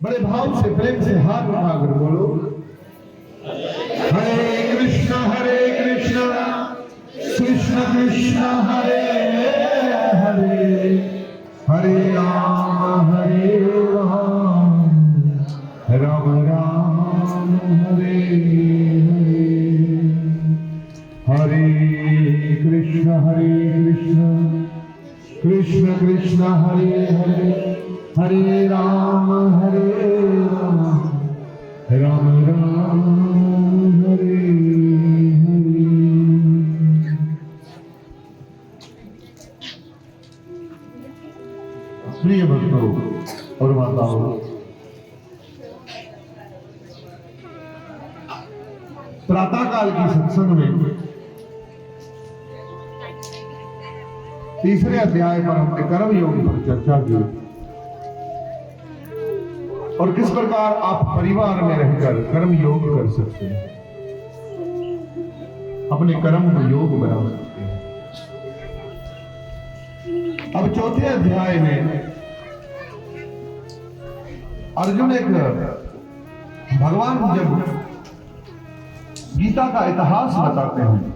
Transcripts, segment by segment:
बड़े भाव से प्रेम से हाथ उठाकर बोलो, हरे कृष्ण कृष्ण कृष्ण हरे हरे, हरे राम राम राम हरे हरे, हरे कृष्ण कृष्ण कृष्ण हरे हरे, हरे राम राम राम हरे हरे। प्रिय भक्तों और माताओं, प्रातः काल की सत्संग में तीसरे अध्याय पर हमने कर्म योग पर चर्चा की और किस प्रकार आप परिवार में रहकर कर्म योग कर सकते हैं, अपने कर्म को योग बना सकते हैं। अब चौथे अध्याय में अर्जुन एक भगवान जब गीता का इतिहास बताते हैं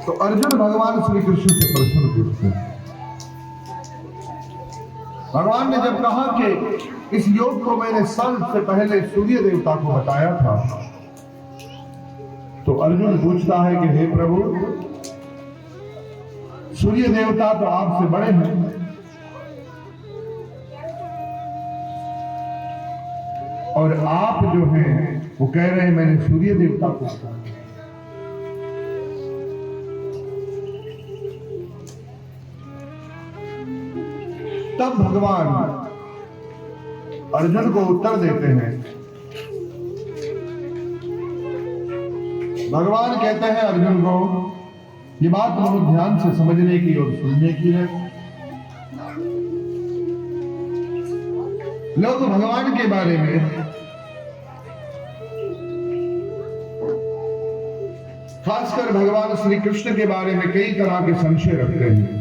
तो अर्जुन भगवान श्री कृष्ण से प्रश्न पूछते हैं। भगवान ने जब कहा कि इस योग को मैंने सबसे पहले सूर्य देवता को बताया था, तो अर्जुन पूछता है कि हे प्रभु, सूर्य देवता तो आपसे बड़े हैं, और आप जो हैं वो कह रहे हैं मैंने सूर्य देवता को बताया। तब भगवान अर्जुन को उत्तर देते हैं। भगवान कहते हैं अर्जुन को, ये बात बहुत ध्यान से समझने की और सुनने की है। लोग भगवान के बारे में खासकर भगवान श्री कृष्ण के बारे में कई तरह के संशय रखते हैं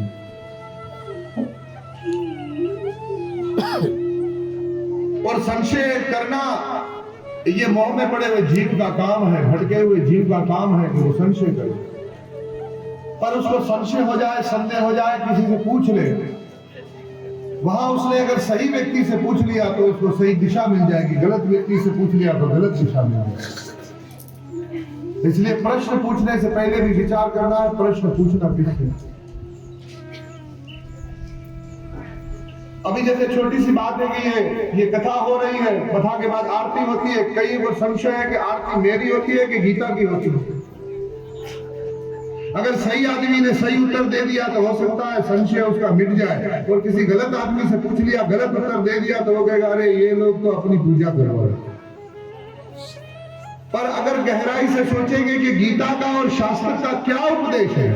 और संशय करना ये मोह में पड़े हुए जीव का काम है, भटके हुए जीव का काम है कि वो संशय करे। पर उसको संशय हो जाए, संदेह हो जाए, किसी से पूछ ले, वहां उसने अगर सही व्यक्ति से पूछ लिया तो उसको सही दिशा मिल जाएगी, गलत व्यक्ति से पूछ लिया तो गलत दिशा मिल जाएगी। इसलिए प्रश्न पूछने से पहले भी विचार करना है, प्रश्न पूछना किससे। अभी जैसे छोटी सी बात है कि ये कथा हो रही है, कथा के बाद आरती होती है, कई को संशय है कि आरती मेरी होती है कि गीता की होती है। अगर सही आदमी ने सही उत्तर दे दिया तो हो सकता है संशय उसका मिट जाए, और किसी गलत आदमी से पूछ लिया, गलत उत्तर दे दिया तो वो कहेगा अरे ये लोग तो अपनी पूजा करवा रहे। पर अगर गहराई से सोचेंगे कि गीता का और शास्त्र का क्या उपदेश है,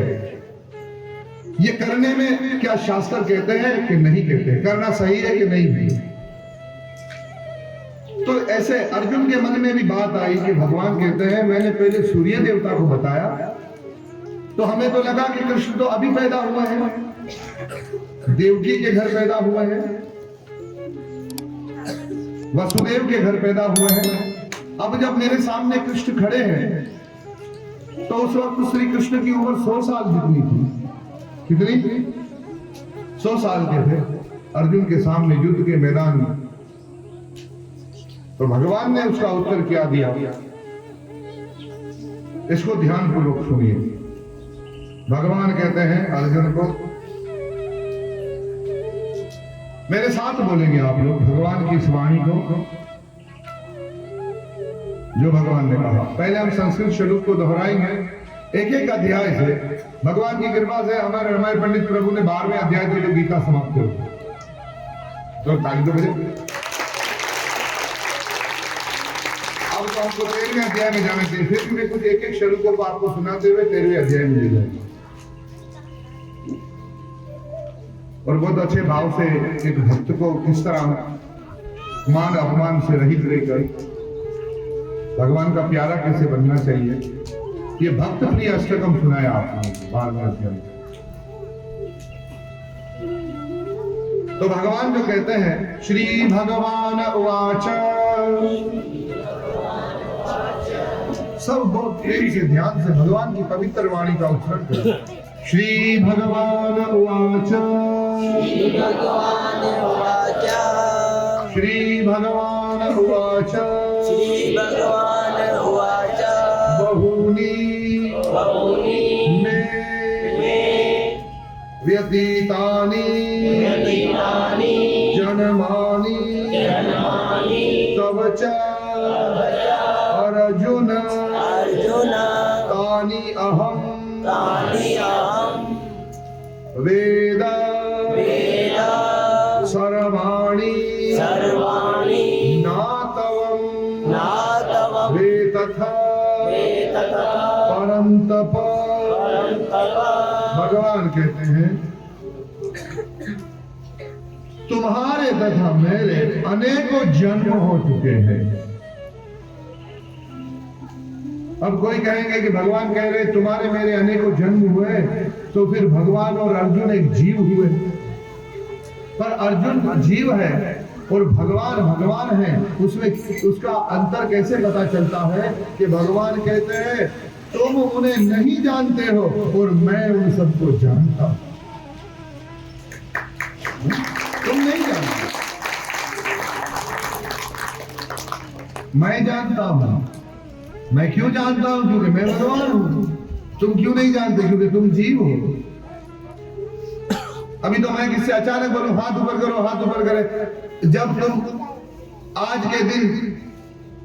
ये करने में क्या शास्त्र कहते हैं कि नहीं कहते, करना सही है कि नहीं, तो ऐसे अर्जुन के मन में भी बात आई कि भगवान कहते हैं मैंने पहले सूर्य देवता को बताया, तो हमें तो लगा कि कृष्ण तो अभी पैदा हुए हैं, देवकी के घर पैदा हुए हैं, वसुदेव के घर पैदा हुए हैं। अब जब मेरे सामने कृष्ण खड़े हैं तो उस वक्त श्री कृष्ण की उम्र 100 साल जितनी थी। कितनी? 100 साल के थे अर्जुन के सामने युद्ध के मैदान में। तो भगवान ने उसका उत्तर क्या दिया, इसको ध्यानपूर्वक सुनिए। भगवान कहते हैं अर्जुन को, मेरे साथ बोलेंगे आप लोग भगवान की इस वाणी को जो भगवान ने कहा। पहले हम संस्कृत श्लोक को दोहराएंगे एक एक अध्याय से। भगवान की कृपा से हमारे पंडित प्रभु ने 12वें अध्याय से गीता समाप्त कर तो ताली तो बजे। अब तो हमको 13वें अध्याय में जाना चाहिए, फिर मैं कुछ एक एक श्लोकों को आपको सुनाते हुए 13वें अध्याय में ले जाएंगे। और बहुत अच्छे भाव से एक भक्त को किस तरह मान अपमान से रहित रहकर भगवान का प्यारा कैसे बनना चाहिए ये भक्त प्रिय अष्टकम सुनाया आपने 12वें अध्याय। तो भगवान जो कहते हैं, श्री भगवान उवाच, सब बहुत प्रेम से ध्यान से भगवान की पवित्र वाणी का उच्चारण करें। श्री भगवान उवाच, श्री भगवान उवाच, श्री भगवान उवाच, श्री भगवान उवाच, बहूनि मे व्यतीतानि जन्मानि तव च अर्जुन तानि अहं वेद सर्वाणि नातवं वे तथा परन्तप। भगवान कहते हैं, तुम्हारे तथा मेरे अनेकों जन्म हो चुके हैं। अब कोई कहेंगे कि भगवान कह रहे तुम्हारे मेरे अनेकों जन्म हुए, तो फिर भगवान और अर्जुन एक जीव हुए। पर अर्जुन जीव है और भगवान भगवान है, उसमें उसका अंतर कैसे पता चलता है कि भगवान कहते हैं तुम उन्हें नहीं जानते हो और मैं उन सबको जानता हूं। तुम नहीं जानते, मैं जानता हूं। मैं क्यों जानता हूं? क्योंकि मैं भगवान हूं। तुम क्यों नहीं जानते? क्योंकि तुम जीव हो। अभी तो मैं किससे अचानक बोलूं हाथ ऊपर करो, हाथ ऊपर करे। जब तुम आज के दिन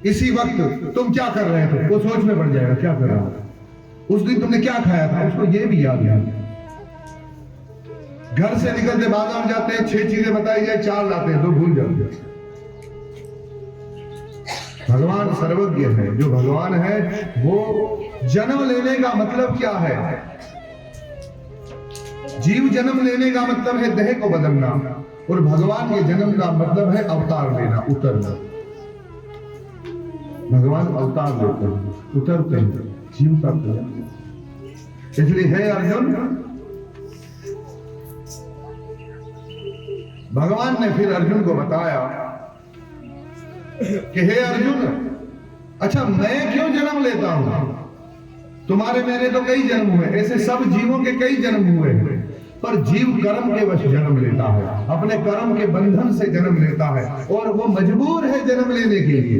इसी वक्त तुम क्या कर रहे थे वो सोच में पड़ जाएगा क्या कर रहा था। उस दिन तुमने क्या खाया था उसको ये भी याद है। घर से निकलते बाजार जाते हैं, 6 चीजें बताई जाए, 4 लाते हैं तो भूल जाते हैं। भगवान सर्वज्ञ है। जो भगवान है वो जन्म लेने का मतलब क्या है? जीव जन्म लेने का मतलब है देह को बदलना, और भगवान के जन्म का मतलब है अवतार लेना, उतरना। भगवान अवतार लेते हैं, उतरते हैं, जीव का क्रिया। इसलिए है अर्जुन, भगवान ने फिर अर्जुन को बताया कि हे अर्जुन, अच्छा मैं क्यों जन्म लेता हूं? तुम्हारे मेरे तो कई जन्म हुए, ऐसे सब जीवों के कई जन्म हुए, पर जीव कर्म के वश जन्म लेता है, अपने कर्म के बंधन से जन्म लेता है, और वो मजबूर है जन्म लेने के लिए।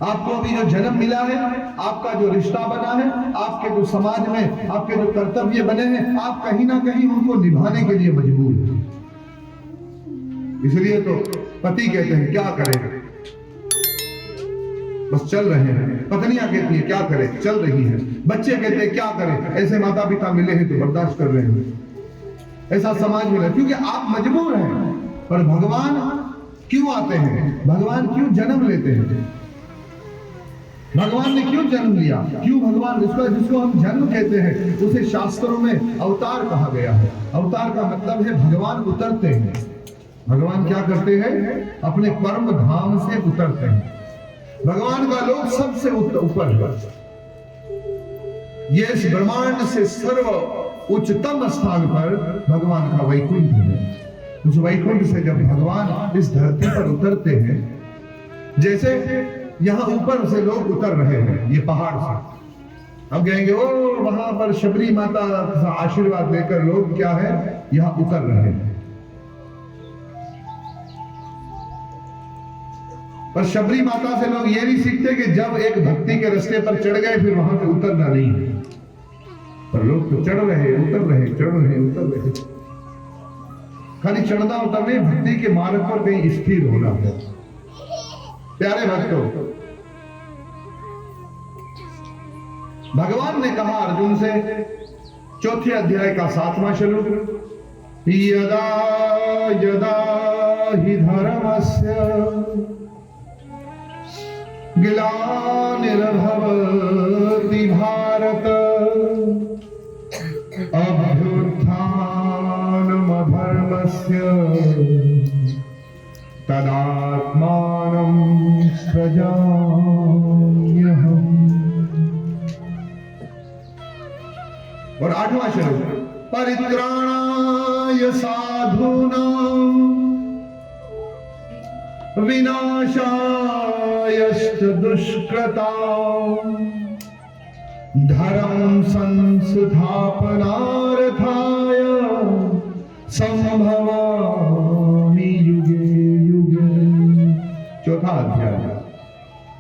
आपको अभी जो जन्म मिला है, आपका जो रिश्ता बना है, आपके जो समाज में आपके जो कर्तव्य बने हैं, आप कहीं ना कहीं उनको निभाने के लिए मजबूर हैं। इसलिए तो पति कहते हैं क्या करें, बस चल रहे हैं। पत्नियां कहती है क्या करें, चल रही है। बच्चे कहते हैं क्या करें, ऐसे माता पिता मिले हैं तो बर्दाश्त कर रहे हैं। ऐसा समाज मिला क्योंकि आप मजबूर हैं। पर भगवान क्यों आते हैं? भगवान क्यों जन्म लेते हैं? भगवान ने क्यों जन्म लिया? क्यों भगवान, जिसको हम जन्म कहते हैं उसे शास्त्रों में अवतार कहा गया है। अवतार का मतलब है भगवान उतरते हैं। भगवान क्या करते हैं? अपने परम धाम से उतरते हैं। भगवान का लोक सबसे ऊपर है। ये इस ब्रह्मांड से सर्व उच्चतम स्थान पर भगवान का वैकुंठ है। उस वैकुंठ से जब भगवान इस धरती पर उतरते हैं, जैसे यहां ऊपर से लोग उतर रहे हैं ये पहाड़ से, हम कहेंगे ओ वहां पर शबरी माता आशीर्वाद देकर लोग क्या है यहां उतर रहे हैं। पर शबरी माता से लोग ये नहीं सीखते कि जब एक भक्ति के रास्ते पर चढ़ गए फिर वहां से उतरना नहीं है। पर लोग तो चढ़ रहे, उतर रहे, चढ़ रहे, उतर रहे। खाली चढ़ना उतरने, भक्ति के मार्ग पर कहीं स्थिर होना है। प्यारे भक्तों, भगवान ने कहा अर्जुन से, 4थे अध्याय का 7वां श्लोक, यदा यदा हि धर्मस्य ग्लानिर्भवति भारत अभ्युत्थानमधर्मस्य तदात्मानं सृजाम्यहम्। 8वां श्लोक, परित्राणाय साधूनां विनाशायश्च दुष्कृतां धर्म संस्थापनार्थाय संभवामि युगे युगे। चौथा अध्याय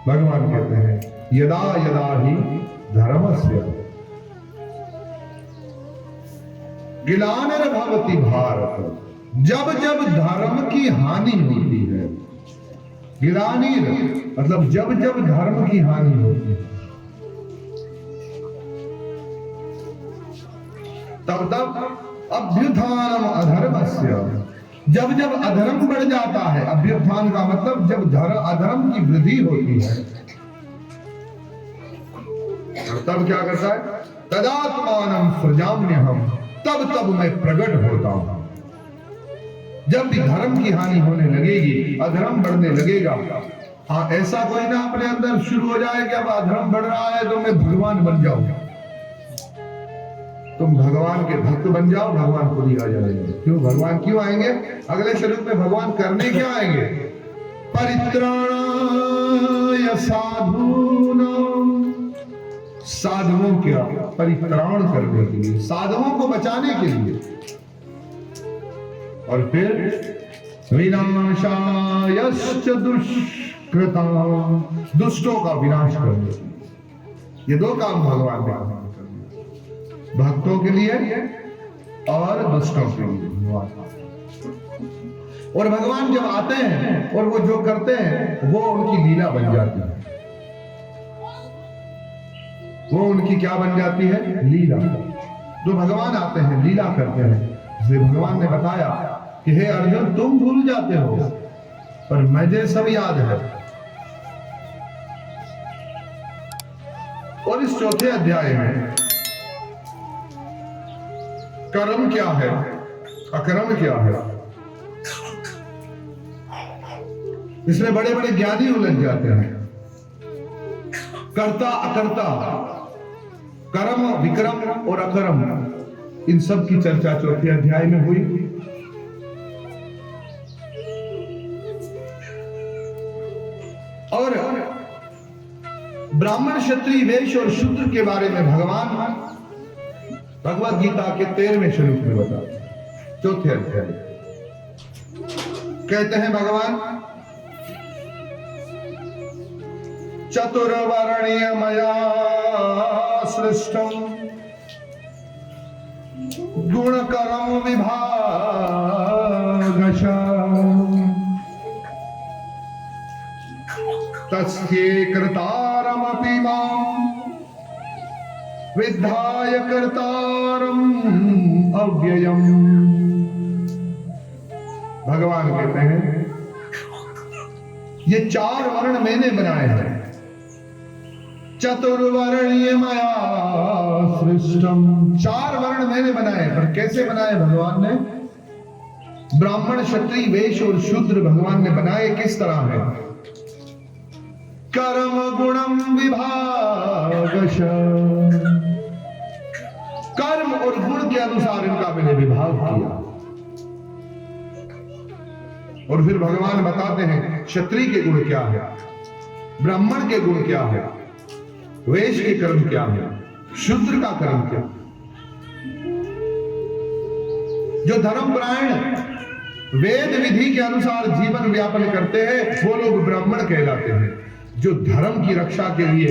भगवान कहते हैं यदा यदा ही धर्मस्य ग्लानिर्भवति भारत, जब जब धर्म की हानि होती है, ग्लानिर मतलब जब जब धर्म की हानि होती है, तब तब अभ्युत्थानम अधर्मस्य, जब जब अधर्म बढ़ जाता है, अभ्युत्थान का मतलब जब अधर्म की वृद्धि होती है, तब क्या करता है, तदात्मानं सृजाम्यहम्, तब तब मैं प्रकट होता हूं। जब भी धर्म की हानि होने लगेगी, अधर्म बढ़ने लगेगा, हाँ ऐसा कोई ना अपने अंदर शुरू हो जाए कि अब अधर्म बढ़ रहा है तो मैं भगवान बन जाऊंगा। तुम भगवान के भक्त बन जाओ, भगवान खुद ही आ जाएंगे। क्यों भगवान क्यों आएंगे? अगले शरीर में भगवान करने क्या आएंगे? परित्राणाय साधूनां, साधुओं क्या परित्राण करने के लिए, साधुओं को बचाने के लिए, और फिर विनाशायश्च दुष्कृतां, दुष्टों का विनाश करने के लिए। ये दो काम भगवान ने करने, भक्तों के लिए और दुष्टों के लिए। और भगवान जब आते हैं और वो जो करते हैं वो उनकी लीला बन जाती है, वो उनकी क्या बन जाती है? लीला। जो भगवान आते हैं लीला करते हैं, इसलिए भगवान ने बताया कि हे अर्जुन तुम भूल जाते हो पर मुझे सब याद है। और इस चौथे अध्याय में कर्म क्या है, अकर्म क्या है, इसमें बड़े बड़े ज्ञानी उलझ जाते हैं। कर्ता अकर्ता, कर्म विक्रम और अकर्म, इन सब की चर्चा चौथे अध्याय में हुई। और ब्राह्मण क्षत्रिय वैश्य और शूद्र के बारे में भगवान भगवत गीता के 13वें श्लोक में बताते हैं, चौथे अध्याय। कहते हैं भगवान चतुर्वर्णीय मया सृष्टम गुणकरम विभागशः तस्य कर्तारमपि मां विद्धाय कर्तारम् अव्ययम्। भगवान कहते हैं ये 4 वर्ण मैंने बनाए हैं, चतुर्वर्णीय मया सृष्टम, 4 वर्ण मैंने बनाए। पर कैसे बनाए भगवान ने? ब्राह्मण क्षत्रिय वैश्य और शूद्र भगवान ने बनाए किस तरह है? कर्म गुणम विभागशः, कर्म और गुण के अनुसार इनका मैंने विभाग किया। और फिर भगवान बताते हैं क्षत्रिय के गुण क्या है, ब्राह्मण के गुण क्या है, वैश्य के कर्म क्या है, शूद्र का कर्म क्या। जो धर्मपरायण वेद विधि के अनुसार जीवन व्यापन करते हैं वो लोग ब्राह्मण कहलाते हैं। जो धर्म की रक्षा के लिए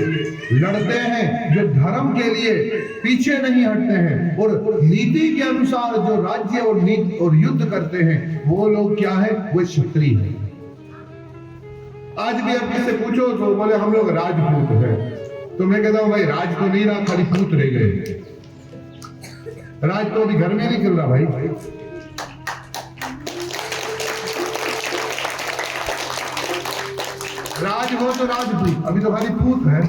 लड़ते हैं, जो धर्म के लिए पीछे नहीं हटते हैं और नीति के अनुसार जो राज्य और नीति और युद्ध करते हैं वो लोग क्या है? वो क्षत्रिय हैं। आज भी अब किससे पूछो तो बोले हम लोग राजपूत हैं, तो मैं कहता हूं भाई राज तो नहीं रहा, खाली पूत रह गए। राज तो अभी घर में नहीं चल रहा भाई। राज हो तो राजपूत, अभी तो खाली पूत है।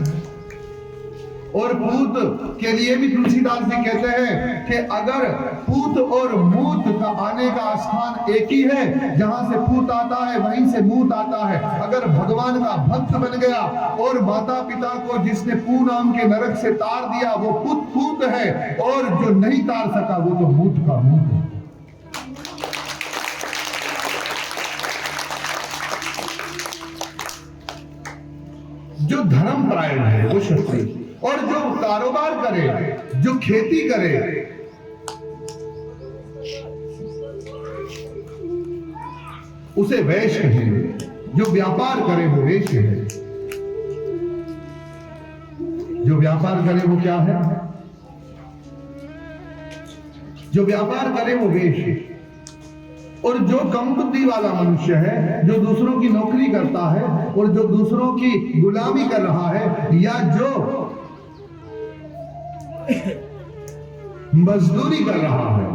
और पूत के लिए भी तुलसीदास जी कहते हैं कि अगर पूत और मूत का आने का स्थान एक ही है, जहां से पूत आता है वहीं से मूत आता है। अगर भगवान का भक्त बन गया और माता पिता को जिसने पू नाम के नरक से तार दिया वो पूत है, और जो नहीं तार सका वो तो मूत का मूत है। जो धर्मपरायण है वो क्षत्रिय, और जो कारोबार करे, जो खेती करे, उसे वैश्य कहेंगे। जो व्यापार करे वो वैश्य है। जो व्यापार करे वो क्या है? जो व्यापार करे वो वैश्य। और जो कम बुद्धि वाला मनुष्य है, जो दूसरों की नौकरी करता है और जो दूसरों की गुलामी कर रहा है, या जो मजदूरी कर रहा है,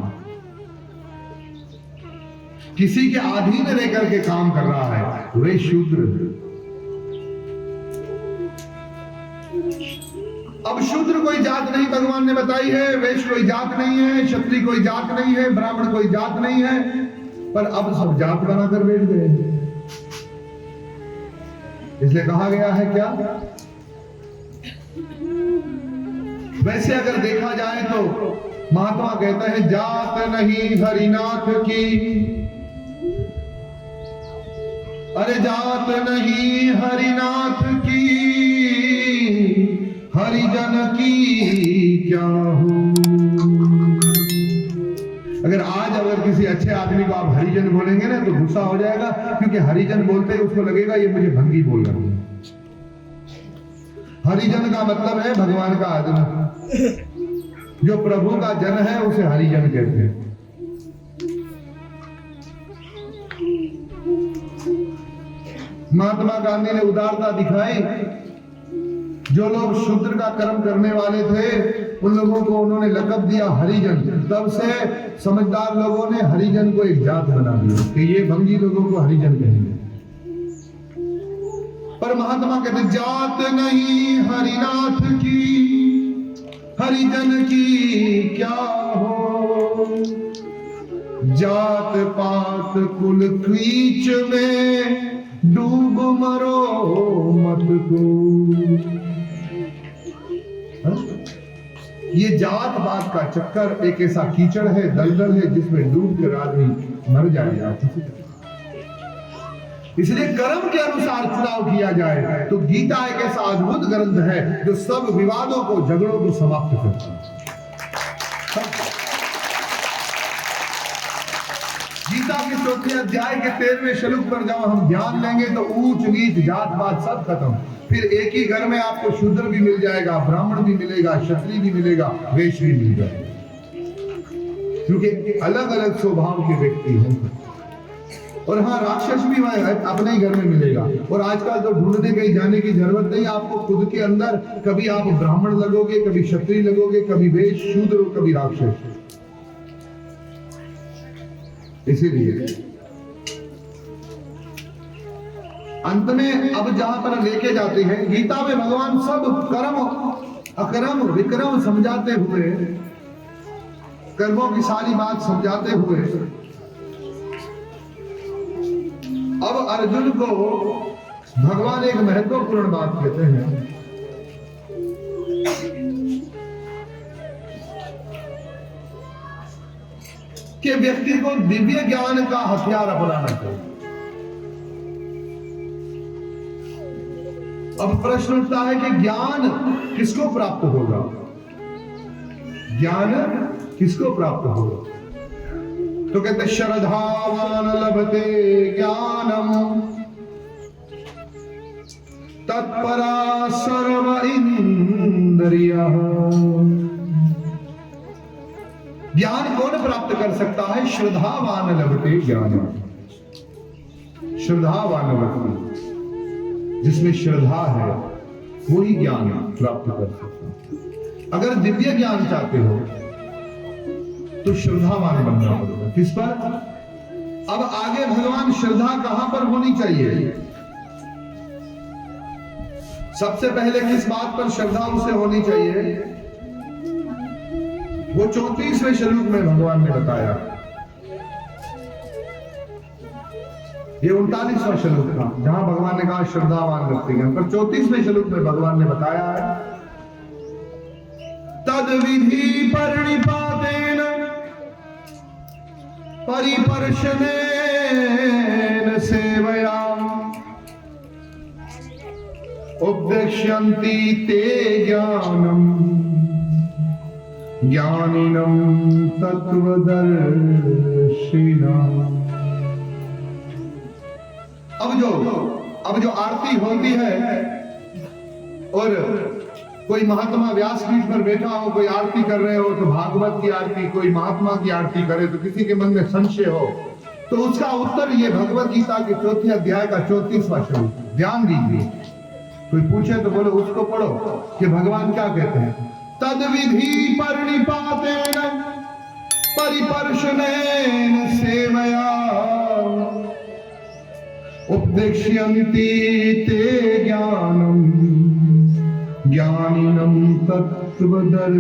किसी के अधीन रह करके काम कर रहा है, वे शूद्र है। अब शूद्र कोई जात नहीं भगवान ने बताई है, वैश्य कोई जात नहीं है, क्षत्रिय कोई जात नहीं है, ब्राह्मण कोई जात नहीं है, पर अब सब जात बनाकर बैठ गए। इसलिए कहा गया है क्या? वैसे अगर देखा जाए तो महात्मा कहते हैं जात नहीं हरिनाथ की, अरे जात नहीं हरिनाथ की, हरिजन की क्या हो। अगर आज अगर किसी अच्छे आदमी को आप हरिजन बोलेंगे ना तो गुस्सा हो जाएगा, क्योंकि हरिजन बोलते ही उसको लगेगा ये मुझे भंगी बोल रहा है। हरिजन का मतलब है भगवान का आदमी, जो प्रभु का जन है उसे हरिजन कहते हैं। महात्मा गांधी ने उदारता दिखाई। जो लोग शूद्र का कर्म करने वाले थे उन लोगों को उन्होंने लक़ब दिया हरिजन। तब से समझदार लोगों ने हरिजन को एक जात बना दिया कि ये भंगी लोगों को हरिजन कहेंगे। पर महात्मा कहते जात नहीं हरिनाथ की, हरिजन की क्या हो। जात पात कुल कीच में डूब मरो मत को। ये जात पात का चक्कर एक ऐसा कीचड़ है, दलदल है, जिसमें डूब कर आदमी मर जाएगा। इसलिए कर्म के अनुसार चुनाव किया जाए। तो गीता एक ऐसा अद्भुत ग्रंथ है जो सब विवादों को, झगड़ों को समाप्त करता है। गीता के 4वें अध्याय के 13वें श्लोक पर जब हम ध्यान लेंगे तो ऊंच नीच जात पात सब खत्म। फिर एक ही घर में आपको शूद्र भी मिल जाएगा, ब्राह्मण भी मिलेगा, क्षत्रिय भी मिलेगा, वैश्य भी मिल जाएगा, क्योंकि अलग अलग स्वभाव के व्यक्ति हैं। और हाँ, राक्षस भी अपने ही घर में मिलेगा। और आजकल तो ढूंढने कहीं जाने की जरूरत नहीं, आपको खुद के अंदर कभी आप ब्राह्मण लगोगे, कभी क्षत्रिय लगोगे, कभी वैश्य, शूद्र, कभी राक्षस। इसीलिए अंत में अब जहां पर लेके जाते हैं गीता में भगवान सब कर्म अकर्म विक्रम समझाते हुए, कर्मों की सारी बात समझाते हुए अब अर्जुन को भगवान एक महत्वपूर्ण बात कहते हैं कि व्यक्ति को दिव्य ज्ञान का हथियार अपनाना चाहिए। अब प्रश्न उठता है कि ज्ञान किसको प्राप्त होगा? ज्ञान किसको प्राप्त होगा? तो कहते श्रद्धावान लभते ज्ञानम तत्परा सर्व इंद्रियः। ज्ञान कौन प्राप्त कर सकता है? श्रद्धावान लभते ज्ञानम। श्रद्धावान व्यक्ति जिसमें श्रद्धा है वही ज्ञान प्राप्त कर सकता है। अगर दिव्य ज्ञान चाहते हो तो श्रद्धावान बनना पड़ेगा। किस पर? अब आगे भगवान श्रद्धा कहां पर होनी चाहिए? सबसे पहले किस बात पर श्रद्धा उसे होनी चाहिए? वो 34वें श्लोक में भगवान ने बताया। ये 39वां श्लोक था जहां भगवान ने कहा श्रद्धावान व्यक्ति, पर 34वें श्लोक में भगवान ने बताया है तद विधि परिपातेन परिपर्शनेन सेवया उपदेक्ष्यन्ति ते ज्ञानम ज्ञानिनम तत्वदर्शिना। अब जो आरती होती है और कोई महात्मा व्यासपीठ पर बैठा हो, कोई आरती कर रहे हो तो भागवत की आरती, कोई महात्मा की आरती करे तो किसी के मन में संशय हो तो उसका उत्तर ये भगवत गीता के 4 अध्याय का 34वां श्लोक, ध्यान दीजिए। कोई पूछे तो बोलो उसको पढ़ो कि भगवान क्या कहते हैं। तद विधि परिपातेन परिपर्शनेन सेवया उपदेक्ष्यन्ति ते ज्ञानम ज्ञानिनम तत्वदर्शिना।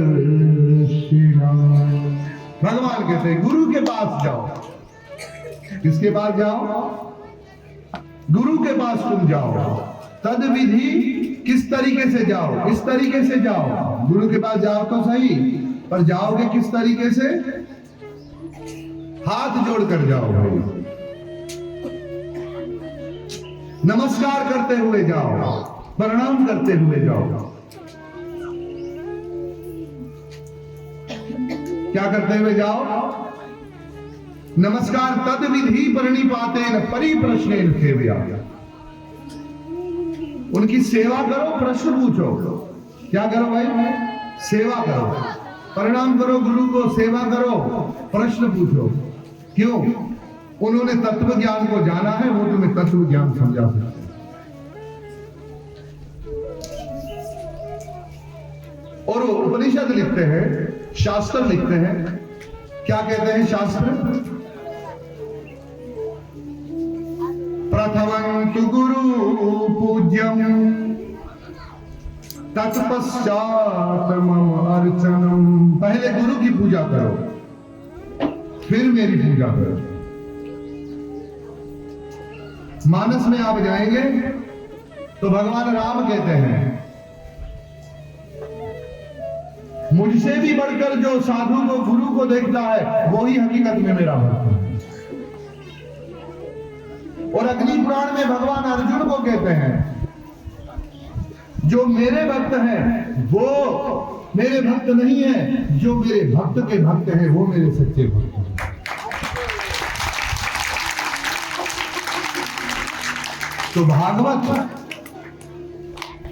भगवान कहते हैं गुरु के पास जाओ। किसके पास जाओ? गुरु के पास तुम जाओ। तद विधि किस तरीके से जाओ? इस तरीके से जाओ। गुरु के पास जाओ तो सही, पर जाओगे किस तरीके से? हाथ जोड़कर जाओ भाई, नमस्कार करते हुए जाओ, प्रणाम करते हुए जाओ। क्या करते हुए जाओ? नमस्कार। तद विधि परिपातेन परिप्रश्नेन सेवया। उनकी सेवा करो, प्रश्न पूछो। क्या करो भाई? सेवा करो, प्रणाम करो गुरु को, सेवा करो, प्रश्न पूछो। क्यों? उन्होंने तत्व ज्ञान को जाना है, वो तुम्हें तत्व ज्ञान समझा सकते हैं। और वो उपनिषद लिखते हैं, शास्त्र लिखते हैं। क्या कहते हैं शास्त्र? प्रथमं तु गुरु पूज्यम तत्पश्चात मम अर्चनम। पहले गुरु की पूजा करो, फिर मेरी पूजा करो। मानस में आप जाएंगे तो भगवान राम कहते हैं मुझसे भी बढ़कर जो साधु को गुरु को देखता है वो ही हकीकत में मेरा भक्त है। और अग्नि पुराण में भगवान अर्जुन को कहते हैं जो मेरे भक्त हैं वो मेरे भक्त नहीं है, जो मेरे भक्त के भक्त हैं वो मेरे सच्चे भक्त हैं। तो भागवत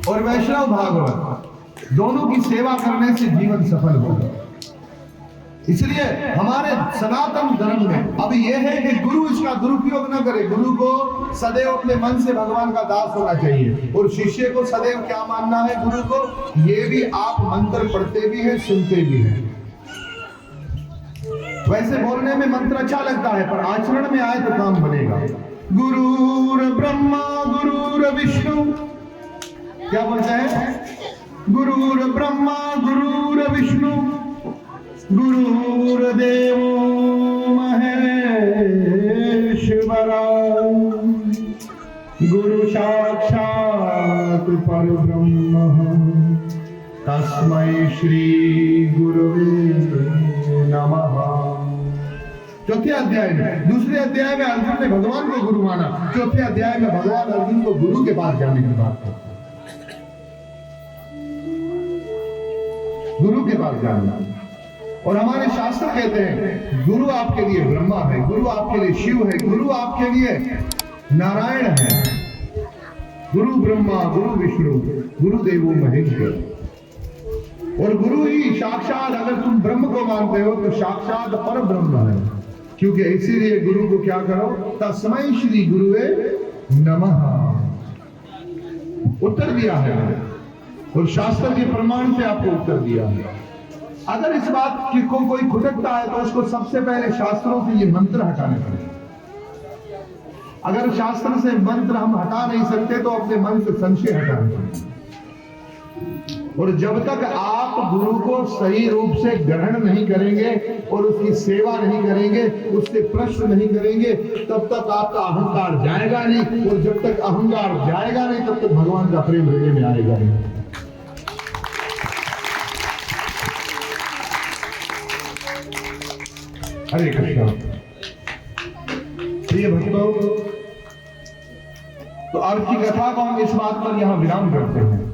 और वैष्णव भागवत दोनों की सेवा करने से जीवन सफल होगा। इसलिए हमारे सनातन धर्म में अब यह है कि गुरु इसका दुरुपयोग न करे। गुरु को सदैव अपने मन से भगवान का दास होना चाहिए और शिष्य को सदैव क्या मानना है गुरु को? ये भी आप मंत्र पढ़ते भी हैं, सुनते भी हैं। वैसे बोलने में मंत्र अच्छा लगता है, पर आचरण में आए तो काम बनेगा। गुरुर ब्रह्मा गुरुर विष्णु, क्या बोलते हैं? गुरुर ब्रह्मा गुरुर विष्णु गुरुर्देव महेश्वरा गुरु साक्षात् परब्रह्म तस्मै श्री गुरुवे नमः। चौथे अध्याय में, दूसरे अध्याय में अर्जुन ने भगवान को गुरु माना। चौथे अध्याय में भगवान अर्जुन को गुरु के पास जाने की बात करते हैं। गुरु के पास जाना। और हमारे शास्त्र कहते हैं गुरु आपके लिए ब्रह्मा है, गुरु आपके लिए शिव है, गुरु आपके लिए नारायण है। गुरु ब्रह्मा गुरु विष्णु गुरुदेव महेश्वर। और गुरु ही साक्षात, अगर तुम ब्रह्म को मानते हो तो साक्षात पर ब्रह्म है। क्योंकि इसीलिए गुरु को क्या करो? तस्मै श्री गुरुवे नमः। उत्तर दिया है और शास्त्र के प्रमाण से आपको उत्तर दिया है। अगर इस बात की को कोई खुटकता है तो उसको सबसे पहले शास्त्रों से ये मंत्र हटाने पड़ेंगे। अगर शास्त्र से मंत्र हम हटा नहीं सकते तो अपने मन से संशय हटाने पड़ेंगे। और जब तक आप गुरु को सही रूप से ग्रहण नहीं करेंगे और उसकी सेवा नहीं करेंगे, उससे प्रश्न नहीं करेंगे, तब तक आपका अहंकार जाएगा नहीं। और जब तक अहंकार जाएगा नहीं, तब तक भगवान का प्रेम हृदय में आएगा नहीं। हरे कृष्ण। प्रिय भक्तों, तो अब की कथा को हम इस बात पर यहां विराम करते हैं।